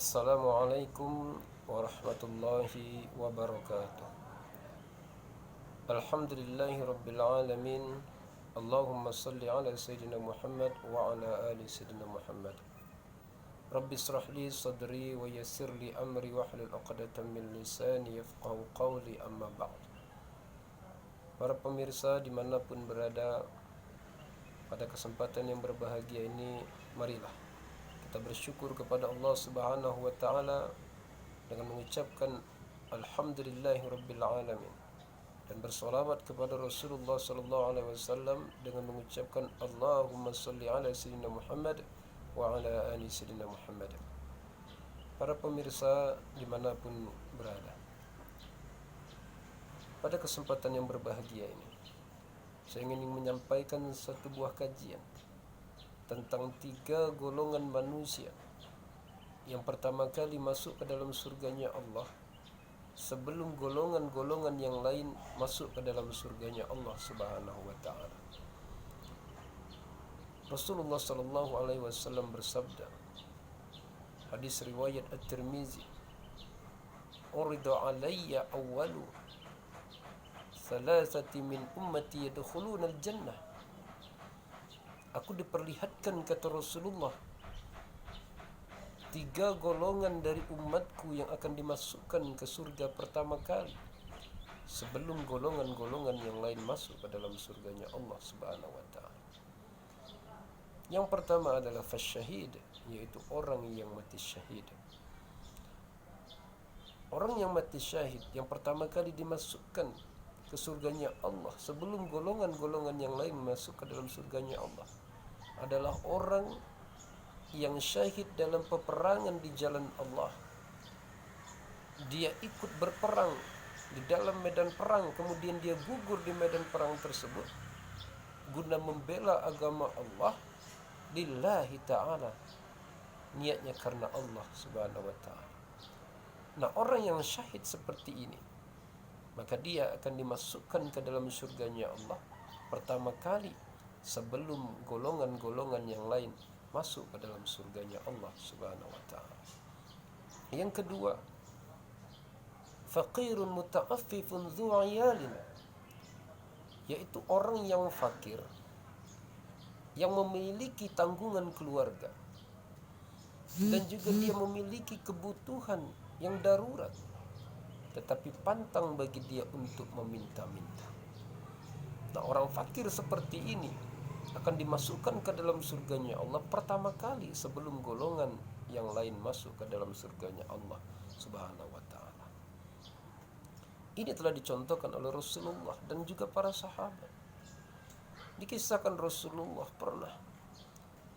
Assalamualaikum warahmatullahi wabarakatuh. Alhamdulillahi rabbil alamin. Allahumma salli ala Sayyidina Muhammad wa ala ali Sayyidina Muhammad. Rabbi israh li sadri wa yassir li amri wahlul 'uqdatam min lisani yafqahu qawli, amma ba'd. Para pemirsa dimanapun berada, pada kesempatan yang berbahagia ini, marilah kita bersyukur kepada Allah Subhanahu wa taala dengan mengucapkan alhamdulillahi rabbil alamin, dan bersolawat kepada Rasulullah sallallahu alaihi wasallam dengan mengucapkan Allahumma salli ala sayyidina Muhammad wa ala ali sayyidina Muhammad. Para pemirsa dimanapun berada, pada kesempatan yang berbahagia ini saya ingin menyampaikan satu buah kajian tentang 3 golongan manusia yang pertama kali masuk ke dalam surganya Allah sebelum golongan-golongan yang lain masuk ke dalam surganya Allah Subhanahu wa taala. Rasulullah sallallahu alaihi wasallam bersabda, hadis riwayat At-Tirmizi, "Urida alayya awwalu thalathati min ummati yadkhuluna al-jannah." Aku diperlihatkan, kata Rasulullah, 3 golongan dari umatku yang akan dimasukkan ke surga pertama kali sebelum golongan-golongan yang lain masuk ke dalam surganya Allah Subhanahu wa taala. Yang pertama adalah fasyahid, yaitu orang yang mati syahid. Orang yang mati syahid yang pertama kali dimasukkan ke surganya Allah sebelum golongan-golongan yang lain masuk ke dalam surganya Allah adalah orang yang syahid dalam peperangan di jalan Allah. Dia ikut berperang di dalam medan perang, kemudian dia gugur di medan perang tersebut guna membela agama Allah lillahi ta'ala, niatnya karena Allah Subhanahu wa ta'ala. Nah, orang yang syahid seperti ini, maka dia akan dimasukkan ke dalam surganya Allah pertama kali sebelum golongan-golongan yang lain masuk ke dalam surganya Allah Subhanahu wa taala. Yang kedua, faqirun muta'affifun dzu 'iyalin, yaitu orang yang fakir yang memiliki tanggungan keluarga dan juga dia memiliki kebutuhan yang darurat, tetapi pantang bagi dia untuk meminta-minta. Nah, orang fakir seperti ini akan dimasukkan ke dalam surganya Allah pertama kali sebelum golongan yang lain masuk ke dalam surganya Allah Subhanahu wa taala. Ini telah dicontohkan oleh Rasulullah dan juga para sahabat. Dikisahkan Rasulullah pernah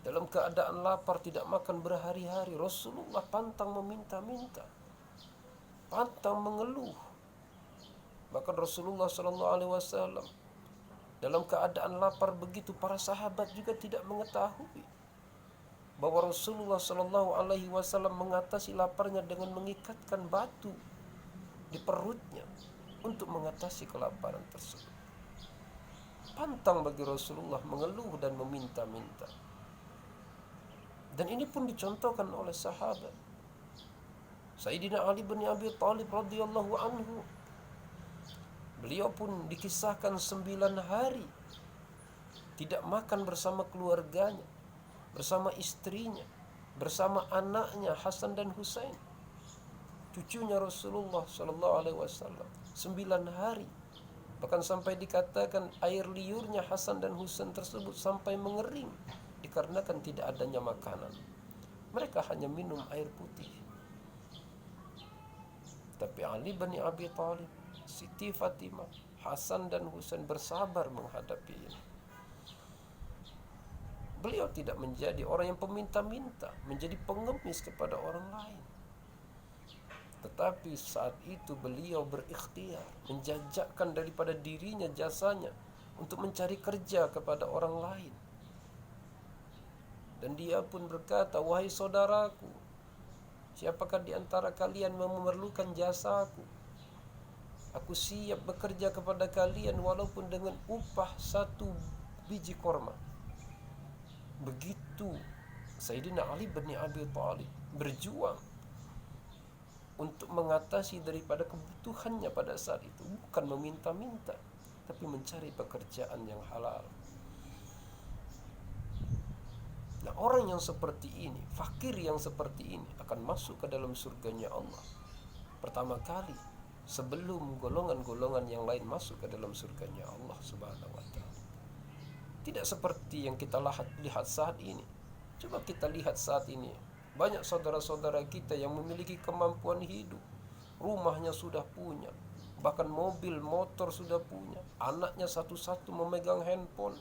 dalam keadaan lapar, tidak makan berhari-hari, Rasulullah pantang meminta-minta, pantang mengeluh. Bahkan Rasulullah sallallahu alaihi wasallam dalam keadaan lapar begitu, para sahabat juga tidak mengetahui bahwa Rasulullah sallallahu alaihi wasallam mengatasi laparnya dengan mengikatkan batu di perutnya untuk mengatasi kelaparan tersebut. Pantang bagi Rasulullah mengeluh dan meminta-minta. Dan ini pun dicontohkan oleh sahabat. Sayyidina Ali bin Abi Thalib radhiyallahu anhu, beliau pun dikisahkan 9 hari tidak makan bersama keluarganya, bersama istrinya, bersama anaknya Hasan dan Husain, cucunya Rasulullah sallallahu alaihi wasallam. 9 hari. Bahkan sampai dikatakan air liurnya Hasan dan Husain tersebut sampai mengering dikarenakan tidak adanya makanan. Mereka hanya minum air putih. Tapi Ali bin Abi Thalib, Siti Fatimah, Hasan dan Husain bersabar menghadapi ini. Beliau tidak menjadi orang yang peminta-minta, menjadi pengemis kepada orang lain. Tetapi saat itu beliau berikhtiar, menjajakkan daripada dirinya, jasanya untuk mencari kerja kepada orang lain. Dan dia pun berkata, "Wahai saudaraku, siapakah di antara kalian yang memerlukan jasaku? Aku siap bekerja kepada kalian walaupun dengan upah 1 biji korma." Begitu Sayyidina Ali bin Abi Thalib berjuang untuk mengatasi daripada kebutuhannya pada saat itu, bukan meminta-minta, tapi mencari pekerjaan yang halal. Nah, orang yang seperti ini, fakir yang seperti ini akan masuk ke dalam surganya Allah pertama kali sebelum golongan-golongan yang lain masuk ke dalam surganya Allah Subhanahu wa taala. Tidak seperti yang kita lihat saat ini. Coba kita lihat saat ini, banyak saudara-saudara kita yang memiliki kemampuan hidup, rumahnya sudah punya, bahkan mobil, motor sudah punya, anaknya satu-satu memegang handphone.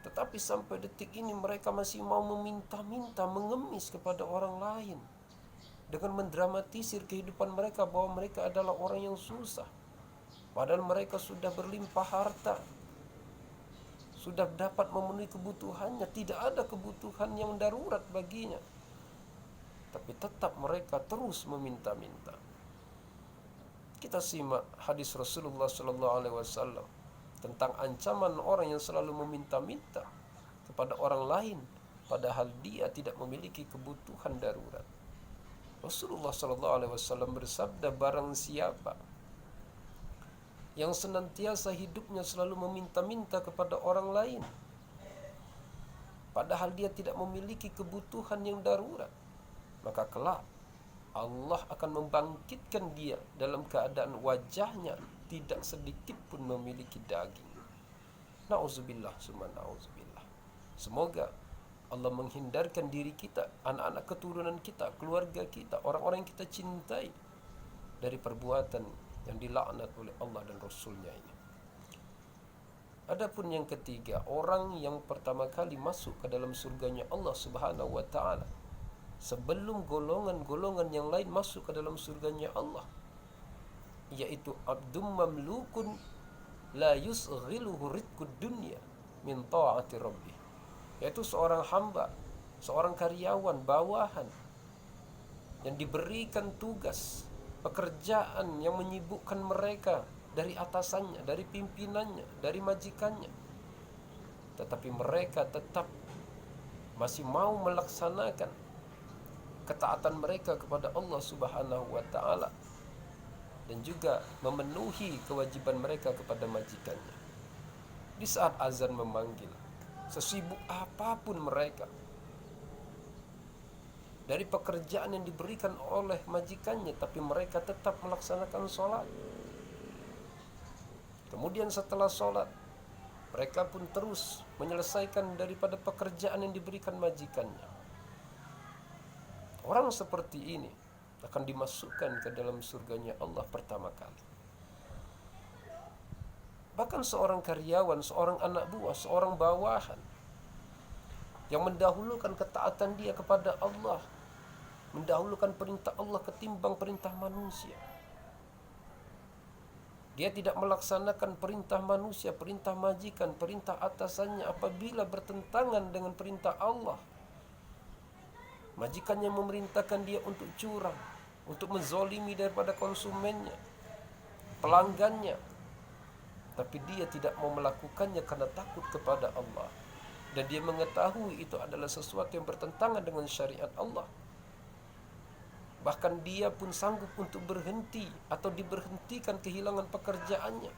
Tetapi sampai detik ini mereka masih mau meminta-minta, mengemis kepada orang lain, dengan mendramatisir kehidupan mereka bahwa mereka adalah orang yang susah. Padahal mereka sudah berlimpah harta, sudah dapat memenuhi kebutuhannya, tidak ada kebutuhan yang darurat baginya. Tapi tetap mereka terus meminta-minta. Kita simak hadis Rasulullah SAW tentang ancaman orang yang selalu meminta-minta kepada orang lain padahal dia tidak memiliki kebutuhan darurat. Rasulullah SAW bersabda, barang siapa yang senantiasa hidupnya selalu meminta-minta kepada orang lain padahal dia tidak memiliki kebutuhan yang darurat, maka kelak Allah akan membangkitkan dia dalam keadaan wajahnya tidak sedikit pun memiliki daging. Na'udzubillah summa na'udzubillah. Semoga Allah menghindarkan diri kita, anak-anak keturunan kita, keluarga kita, orang-orang yang kita cintai dari perbuatan yang dilaknat oleh Allah dan Rasulnya ini. Adapun yang ketiga, orang yang pertama kali masuk ke dalam surganya Allah Subhanahu wa taala sebelum golongan-golongan yang lain masuk ke dalam surganya Allah, yaitu abdum mamlukun la yusghiluhu rizqud dunya min ta'ati rabbih, yaitu seorang hamba, seorang karyawan bawahan yang diberikan tugas pekerjaan yang menyibukkan mereka dari atasannya, dari pimpinannya, dari majikannya, tetapi mereka tetap masih mau melaksanakan ketaatan mereka kepada Allah Subhanahu wa taala dan juga memenuhi kewajiban mereka kepada majikannya. Di saat azan memanggil, sesibuk apapun mereka dari pekerjaan yang diberikan oleh majikannya, tapi mereka tetap melaksanakan sholat. Kemudian setelah sholat, mereka pun terus menyelesaikan daripada pekerjaan yang diberikan majikannya. Orang seperti ini akan dimasukkan ke dalam surganya Allah pertama kali. Bahkan seorang karyawan, seorang anak buah, seorang bawahan yang mendahulukan ketaatan dia kepada Allah, mendahulukan perintah Allah ketimbang perintah manusia. Dia tidak melaksanakan perintah manusia, perintah majikan, perintah atasannya apabila bertentangan dengan perintah Allah. Majikannya memerintahkan dia untuk curang, untuk menzolimi daripada konsumennya, pelanggannya, tapi dia tidak mau melakukannya karena takut kepada Allah, dan dia mengetahui itu adalah sesuatu yang bertentangan dengan syariat Allah. Bahkan dia pun sanggup untuk berhenti atau diberhentikan kehilangan pekerjaannya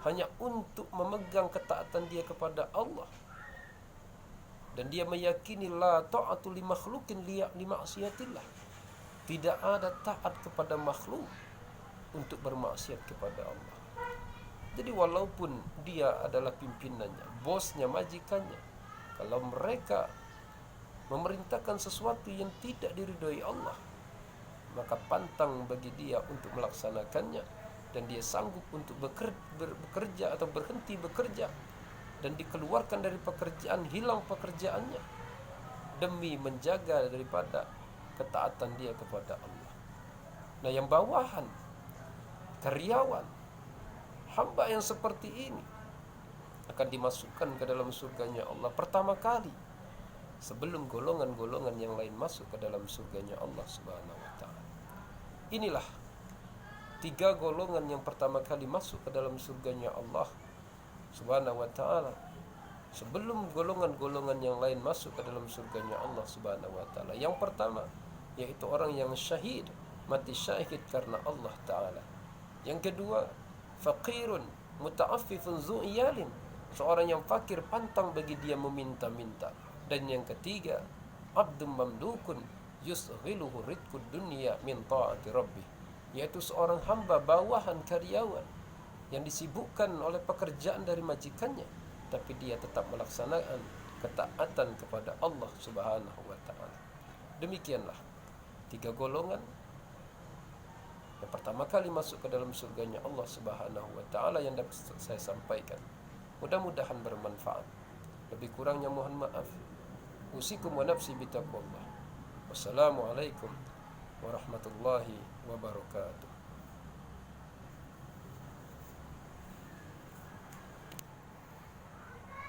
hanya untuk memegang ketaatan dia kepada Allah. Dan dia meyakini la ta'atu li makhlukin li ma'siyatillah. Tidak ada taat kepada makhluk untuk bermaksiat kepada Allah. Jadi walaupun dia adalah pimpinannya, bosnya, majikannya, kalau mereka memerintahkan sesuatu yang tidak diridhoi Allah, maka pantang bagi dia untuk melaksanakannya, dan dia sanggup untuk bekerja atau berhenti bekerja dan dikeluarkan dari pekerjaan, hilang pekerjaannya demi menjaga daripada ketaatan dia kepada Allah. Nah, yang bawahan, karyawan, hamba yang seperti ini akan dimasukkan ke dalam surganya Allah pertama kali sebelum golongan-golongan yang lain masuk ke dalam surganya Allah Subhanahu wa taala. Inilah 3 golongan yang pertama kali masuk ke dalam surganya Allah Subhanahu wa ta'ala sebelum golongan-golongan yang lain masuk ke dalam surganya Allah Subhanahu wa ta'ala. Yang pertama, yaitu orang yang syahid, mati syahid karena Allah Ta'ala. Yang kedua, faqirun muta'affifun zu'iyalin, seorang yang fakir pantang bagi dia meminta-minta. Dan yang ketiga, abdun mamlukun yusghiluhu ridkud dunya min ta'ati rabbih, yaitu seorang hamba bawahan karyawan yang disibukkan oleh pekerjaan dari majikannya, tapi dia tetap melaksanakan ketaatan kepada Allah Subhanahu wa Ta'ala. Demikianlah 3 golongan yang pertama kali masuk ke dalam surganya Allah Subhanahu wa Ta'ala yang dapat saya sampaikan. Mudah-mudahan bermanfaat. Lebih kurangnya mohon maaf. Usikum wa nafsi bitaqwallah. Wassalamualaikum warahmatullahi wabarakatuh.